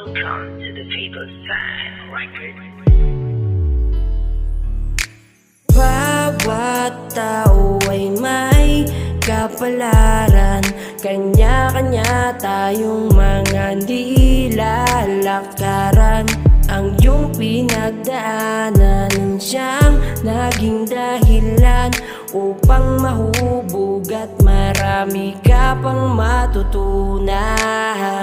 Welcome to the People Side Record. Bawat tao ay may kapalaran, kanya-kanya tayong mga nilalakaran. Ang iyong pinagdaanan siyang naging dahilan upang mahubog at marami ka pang matutunan.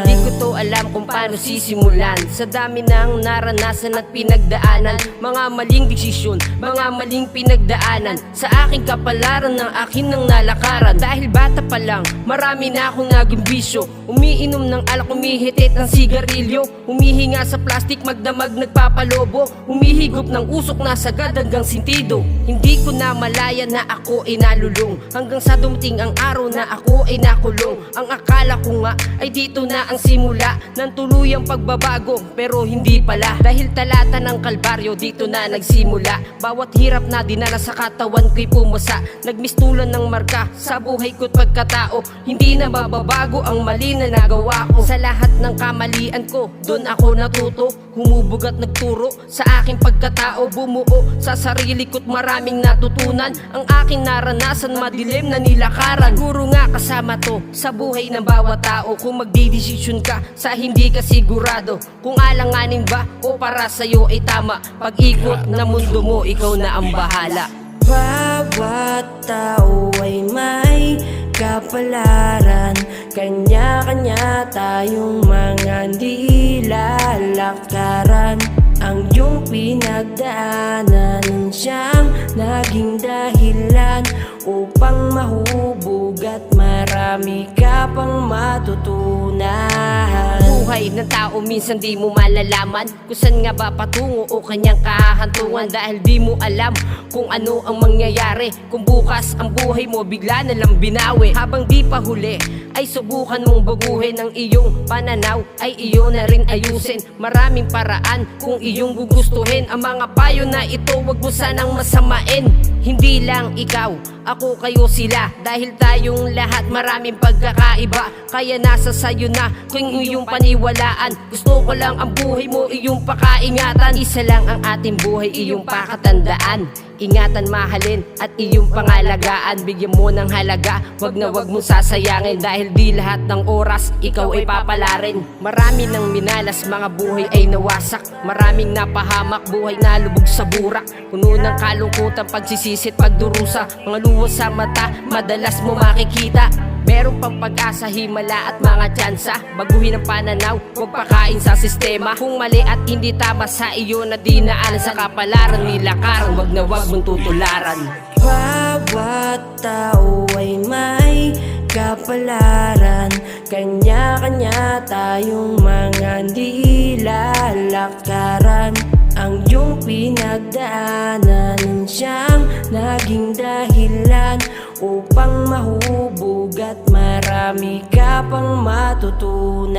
Di ko to alam kung paano sisimulan, sa dami ng naranasan at pinagdaanan. Mga maling desisyon, mga maling pinagdaanan, sa aking kapalaran ng akin ng nalakaran. Dahil bata pa lang, marami na akong naging bisyo. Umiinom ng alak, umihitit ng sigarilyo, humihinga sa plastic, magdamag nagpapalobo, humihigop ng usok na sagad hanggang sintido. Hindi ko na malaya na ako ay nalulong, hanggang sa dumating ang araw na ako ay nakulong. Ang akala ko nga ay dito na ang simula ng tuluyang pagbabago, pero hindi pala. Dahil talata ng kalbaryo dito na nagsimula. Bawat hirap na dinala sa katawan ko'y pumasa, nagmistulan ng marka sa buhay ko't pagkatao. Hindi na mababago ang mali na nagawa ko. Sa lahat ng kamalian ko, doon ako natuto, humubog at nagturo sa aking pagkatao. Bumuo sa sarili ko't maraming natutunan, ang aking naranasan madilim na nilakaran. Siguro nga kasama to sa buhay ng bawat tao, kung magdidesisyon ka sa hindi ka sigurado, kung alanganin ba o para sa'yo ay tama. Pag-ikot na mundo mo, ikaw na ang bahala. Bawat tao ay may kapalaran, kanya-kanya tayong mga nilalakaran. Ang iyong pinagdaanan siyang naging dahilan upang mahubog at marami ka pang matutunan. Buhay ng tao minsan di mo malalaman kung saan nga ba patungo o kanyang kahahantungan, dahil di mo alam kung ano ang mangyayari kung bukas ang buhay mo bigla na lang binawi. Habang di pa huli ay subukan mong baguhin ang iyong pananaw, ay iyo na rin ayusin. Maraming paraan kung iyong gugustuhin. Ang mga payo na ito wag mo sanang masamain. Hindi lang ikaw, ako, kayo, sila, dahil tayong lahat maraming pagkakaiba. Kaya nasa sayo na kung iyong paniwalaan. Gusto ko lang ang buhay mo iyong pakaingatan. Isa lang ang ating buhay, iyong pakatandaan. Ingatan, mahalin at iyong pangalagaan. Bigyan mo ng halaga, wag na wag mong sasayangin, dahil di lahat ng oras ikaw ay papalarin. Marami nang minalas, mga buhay ay nawasak. Maraming napahamak, buhay na lubog sa burak. Puno ng kalungkutan, pagsisisit, pagdurusa. Mga luwas sa mata, madalas mo makikita. Meron pang pag-asa, himala at mga tsansa. Baguhin ang pananaw, huwag pakain sa sistema. Kung mali at hindi tama sa iyo na dinaanan, sa kapalaran nilakaran, wag na wag mong tutularan. Bawat tao ay may kapalaran, kanya-kanya tayong mga nilalakaran. Ang iyong pinagdaanan siyang naging dahilan upang mahubog at marami ka pang matutunan.